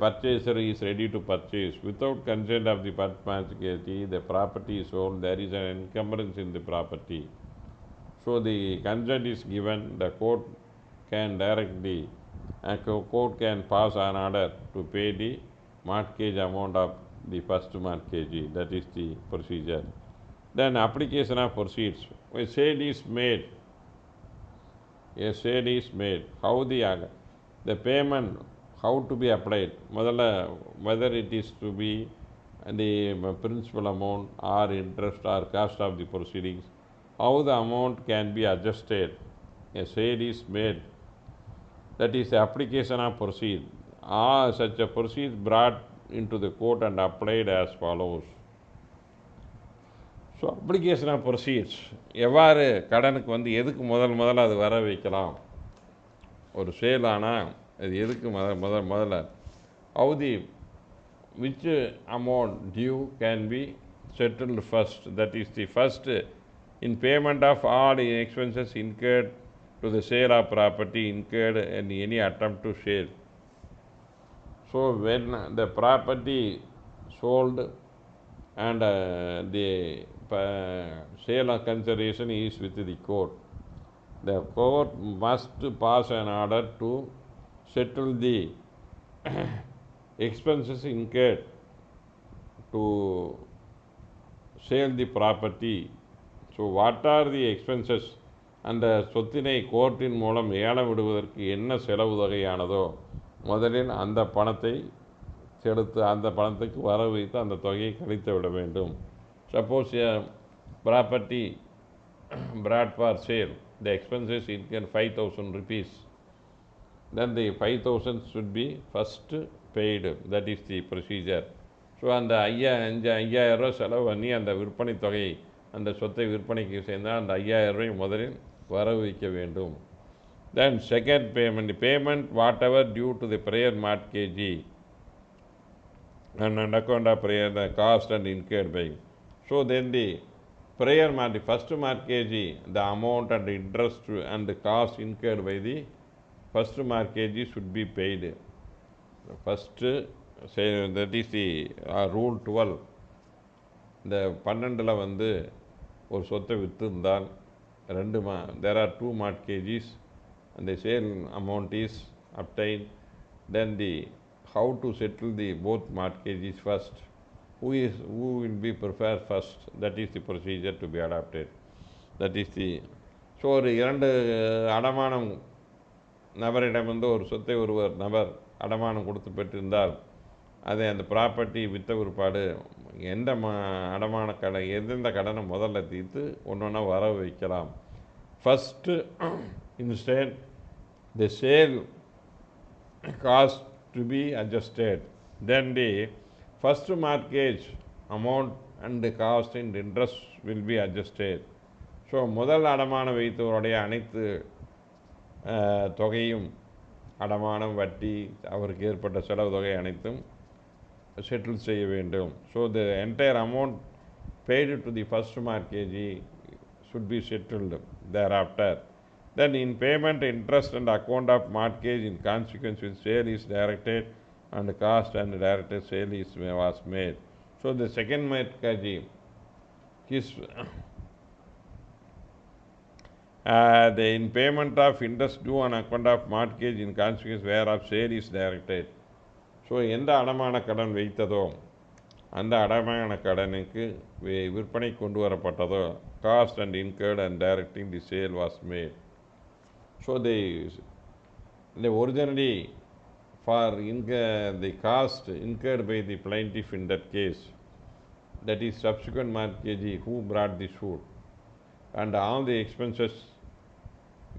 purchaser is ready to purchase. Without consent of the mortgagee, the property is sold. There is an encumbrance in the property. So the consent is given, the court can directly, court can pass an order to pay the mortgage amount of the first mortgagee. That is the procedure. Then application of proceeds. A sale is made. How the payment, how to be applied? Whether it is to be the principal amount or interest or cost of the proceedings, how the amount can be adjusted. A sale is made. That is the application of proceed. Such a proceed brought into the court and applied as follows. So application of proceeds எவ்வாறு கடனுக்கு எதுக்கு முதல்ல அது வர வைக்கலாம்? ஒரு sale ஆனால் அது எதுக்கு முதல்ல how the which amount due can be settled first. That is the first in payment of all expenses incurred to the sale of property incurred in any attempt to sale. So when the property sold and the sale or consideration is with the court, the court must pass an order to settle the expenses incurred to sell the property. So what are the expenses? அந்த சொத்தினை கோர்ட்டின் மூலம் ஏலம் விடுவதற்கு என்ன செலவு தொகையானதோ முதலில் அந்த பணத்தை செலுத்து, அந்த பணத்துக்கு வரவு வைத்து அந்த தொகையை கழித்து விட வேண்டும். Suppose property brought for sale, the expenses incurred 5,000 rupees, then the 5,000 should be first paid. That is the procedure. So அந்த 5,000 ரூபா செலவு பண்ணி அந்த விற்பனை தொகையை, அந்த சொத்தை விற்பனைக்கு சேர்ந்தால் அந்த 5,000 ரூபாய் முதலில் வரவு வைக்க வேண்டும். Then second payment whatever due to the prior mortgagee and on account of prior the cost and incurred by. So then the prior first mortgagee, the amount and interest and the cost incurred by the first mortgagee should be paid. First, that is the rule 12. இந்த 12ல் வந்து ஒரு சொத்தை விற்றுருந்தால் there are two mortgagees and the sale amount is obtained, then the how to settle the both mortgagees first, who will be preferred first, that is the procedure to be adopted. That is the so ஒரு 2 அடமானம் நபரிடம் வந்து ஒரு சொத்தை ஒருவர் நபர் அடமானம் கொடுத்து பெற்றிருந்தால் அதை அந்த ப்ராப்பர்ட்டி விற்ற பிற்பாடு எந்த அடமான கடன் எந்தெந்த கடனை முதல்ல தீர்த்து ஒன்றா வரவு வைக்கலாம். First instant the sale cost to be adjusted, then the first mortgage amount and cost and interest will be adjusted. So முதல் அடமானம் வைத்தவருடைய அனைத்து தொகையும், அடமானம், வட்டி, அவருக்கு ஏற்பட்ட செலவு தொகை அனைத்தும் செட்டில் செய்ய வேண்டும். So the entire amount paid to the first mortgagee should be settled thereafter. Then in payment, interest and account of mortgage in consequence with sale is directed and cost and directed sale was made. So the second mortgagee is in payment of interest due on account of mortgage in consequence whereof sale is directed. So எந்த அடமான கடன் வைத்ததோ அந்த அடமான கடனுக்கு விற்பனை கொண்டு வரப்பட்டதோ cost and incurred and directing the sale was made. So the originally for the cost incurred by the plaintiff in that case, that is subsequent mortgagee who brought the suit, and all the expenses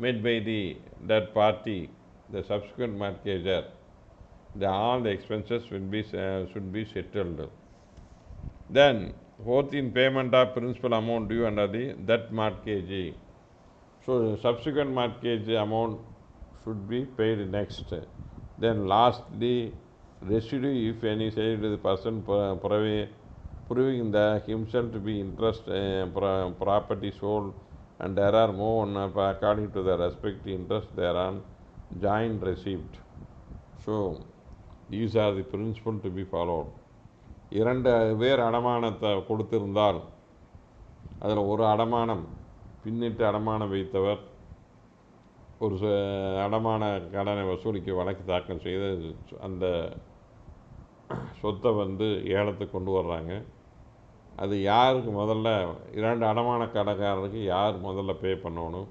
made by that party, the subsequent mortgagor, all the expenses should be settled. Then both in payment of principal amount due under that mortgagee. So subsequent mortgage amount should be paid next. Then lastly, residue, if any, said the person proving that himself to be interest property sold, and there are more according to the respective interest thereon joint receipt. So these are the principles to be followed. 2 பேர் அடமானத்தை கொடுத்திருந்தால் அதில் ஒரு அடமானம் பின்னிட்டு அடமானம் வைத்தவர் ஒரு அடமான கடனை வசூலிக்க வழக்கு தாக்கல் செய்து அந்த சொத்தை வந்து ஏலத்துக்கு கொண்டு வர்றாங்க. அது யாருக்கு முதல்ல 2 அடமான கடைக்காரருக்கு யார் முதல்ல பே பண்ணணும்,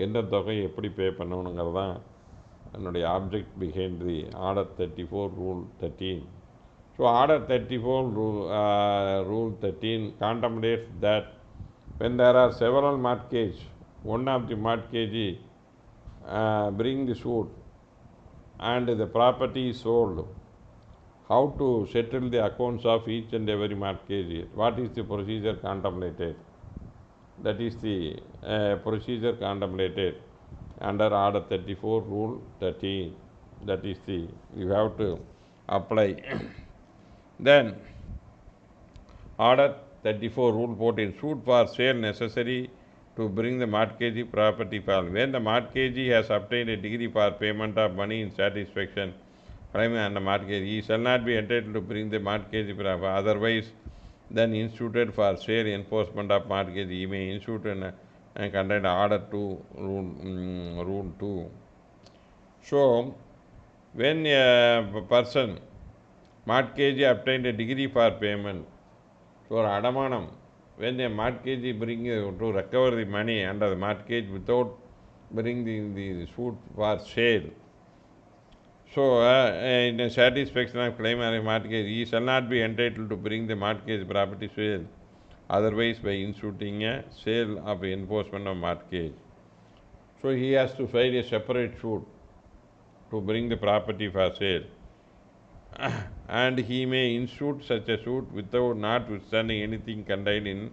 எந்த தொகை எப்படி பே பண்ணணுங்கிறது தான் என்னுடைய object behind the order 34 rule 13. So order 34 rule 13 contemplates that when there are several mortgages, one of the mortgagee bring the suit and the property is sold, how to settle the accounts of each and every mortgagee. What is the procedure contemplated? That is the procedure contemplated under order 34 rule 13. That is you have to apply. Then order 34 rule 14, suit for sale necessary to bring the mortgagee property fall. When the mortgagee has obtained a degree for payment of money in satisfaction claim and mortgage, he shall not be entitled to bring the mortgage otherwise than instituted for sale enforcement of mortgage. He may institute and contain order to rule 2. So, when a person mortgage obtained a degree for payment, so Adamanam, when a mortgage bring to recover the money under the mortgage without bringing the suit for sale, so in a satisfaction of claim or mortgage, he shall not be entitled to bring the mortgage property sale otherwise by instituting a sale of enforcement of mortgage. So he has to file a separate suit to bring the property for sale. And he may institute such a suit without notwithstanding anything contained in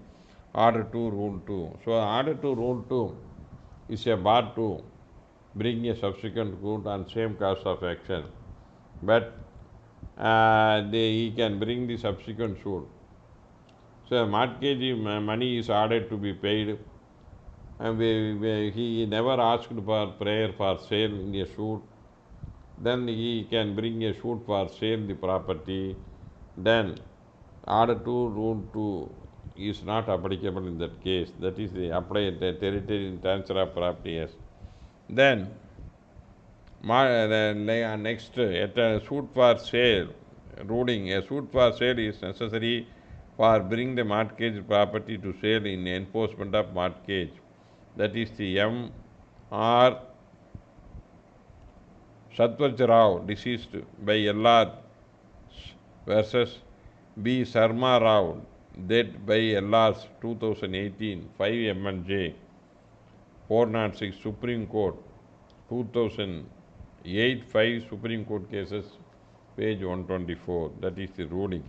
Order 2 Rule 2. So Order 2 Rule 2 is a bar to bring a subsequent suit on same cause of action, but he can bring the subsequent suit. So mortgage money is ordered to be paid, and he never asked for prayer for sale in a suit. Then he can bring a suit for sale the property. Then Order 2 Rule 2 is not applicable in that case. That is the applied territory in transfer of property. Yes. Then next, at a suit for sale ruling, a suit for sale is necessary for bring the mortgage property to sale in enforcement of mortgage. That is the M. R. Satwaj Rao, deceased by L.R. versus B. Sharma Rao, dead by L.R. 2018, 5 MNJ, 406, Supreme Court, 2008, 5 Supreme Court cases, page 124. That is the ruling.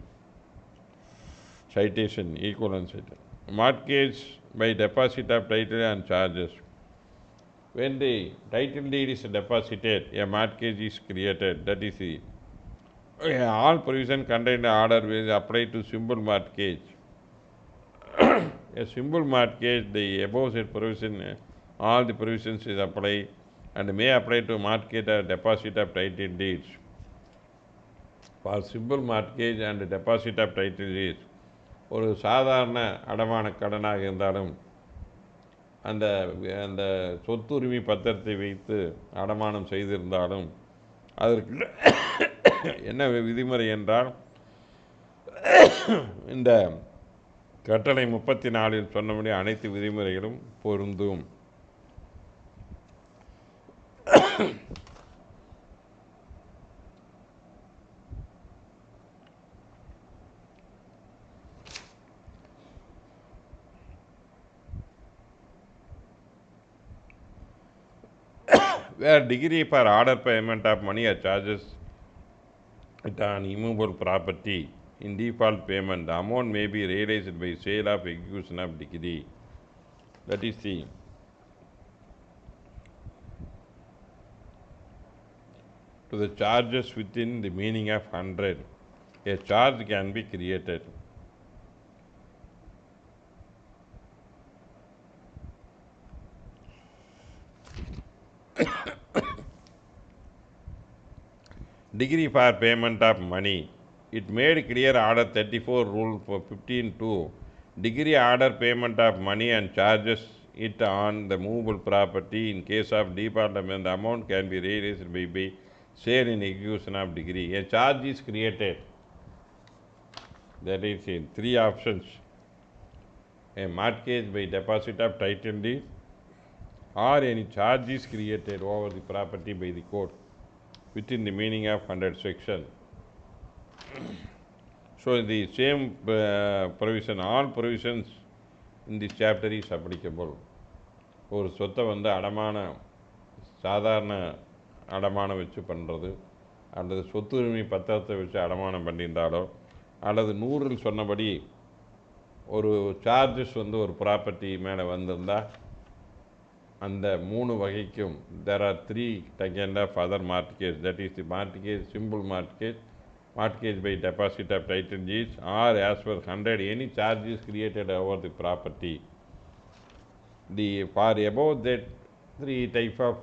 Citation, equivalent citation. Mortgage by deposit of title and charges. When the title deed is deposited, a mortgage is created. That is the all provision contained in the order will apply to simple mortgage. A simple mortgage, the above said provision, all the provisions is apply and may apply to mortgage or deposit of title deeds. For simple mortgage and deposit of title deeds, ஒரு சாதாரண அடமான கடனாக இருந்தாலும் அந்த அந்த சொத்துரிமை பத்திரத்தை வைத்து அடமானம் செய்திருந்தாலும் அதற்கு என்ன விதிமுறை என்றால், இந்த கட்டளை 34 சொன்னபடி அனைத்து விதிமுறைகளும் பொருந்தும். Where degree for order payment of money or charges on immovable property in default payment, the amount may be realized by sale of execution of degree. That is the to the charges within the meaning of 100. A charge can be created. Degree for payment of money. It made clear Order 34 Rule for 15.2. Degree order payment of money and charges it on the movable property. In case of default, the amount can be realized by sale in execution of degree. A charge is created. That is in 3 options. A mortgage by deposit of title deed, or any charge is created over the property by the court within the meaning of 100 section. So the same provision, all provisions in this chapter is applicable. ஒரு சொத்தை அடமான சாதாரண அடமானம் வச்சு பண்ணுறது, அல்லது சொத்துரிமை பத்திரத்தை வச்சு அடமானம் பண்ணியிருந்தாலோ, அல்லது 100 சொன்னபடி ஒரு சார்ஜஸ் ஒரு ப்ராப்பர்ட்டி மேலே வந்திருந்தால், அந்த 3 வகைக்கும் there are 3 kind of other mortgage. That is the mortgage, simple mortgage, mortgage by deposit of title deeds, or as per 100 any charge is created over the property. For above that 3 type of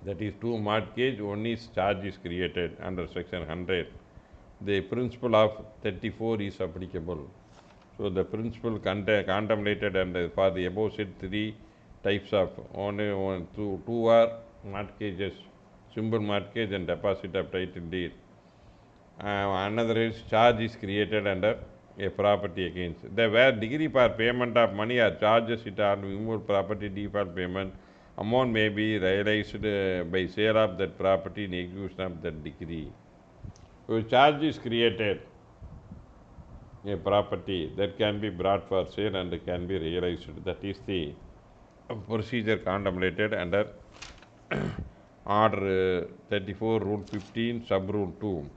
That is, two mortgage, one is charge is created under section 100. The principle of 34 is applicable. So the principle contemplated and for the above said three types of two are mortgages, simple mortgage and deposit of title deed. Another is charge is created under a property against. The where degree for payment of money or charges it on immovable property default payment, amount may be realized by sale of that property in execution of that degree. So charge is created a property that can be brought for sale and can be realized. That is the procedure contemplated under Order 34, Rule 15, Sub Rule 2.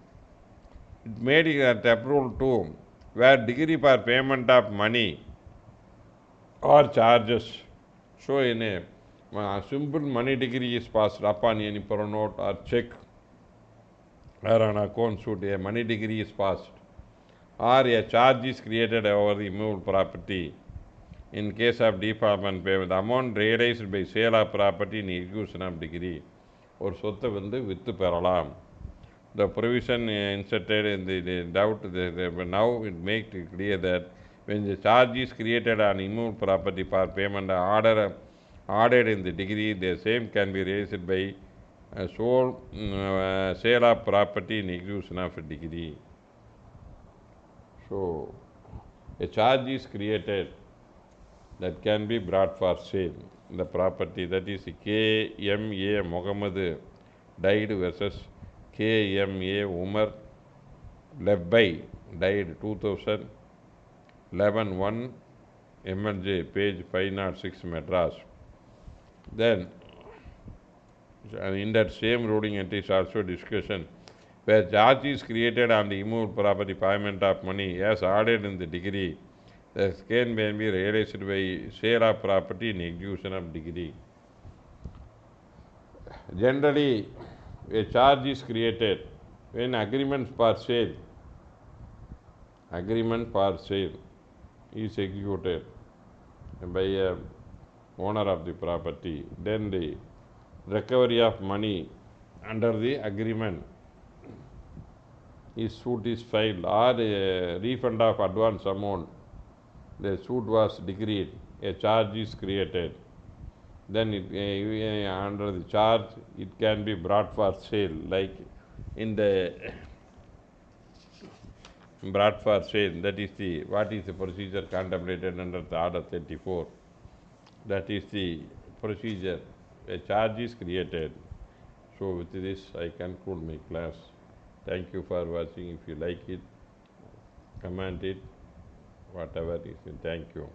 It made it at Rule 2, where degree for payment of money or charges. So in a simple money degree is passed upon any pronote or check or an account suit, a money degree is passed, or a charge is created over the immovable property. In case of defaultment payment, the amount realized by sale of property in execution of degree, ஒரு சொத்தை விற்று பெறலாம். The provision inserted in the doubt, now it makes it clear that when the charge is created on immovable property for payment ordered in the degree, the same can be raised by sale of property in execution of a degree. So a charge is created that can be brought for sale. The property, that is K.M.A. Muhammad died versus K.M.A. Umar Lebbai died 2011 1 MLJ page 506 Madras. Then in that same ruling it is also discussion where charge is created on the immovable property payment of money as ordered in the degree. The gain may be realized by sale of property in execution of degree. Generally, a charge is created when agreement for sale is executed by a owner of the property. Then the recovery of money under the agreement is suit is filed, or a refund of advance amount. The suit was decreed, a charge is created. Then under the charge, it can be brought for sale, like in the brought for sale. That is the what is the procedure contemplated under the Order 34. That is the procedure. A charge is created. So with this, I conclude my class. Thank you for watching. If you like it, comment it, whatever is. Thank you.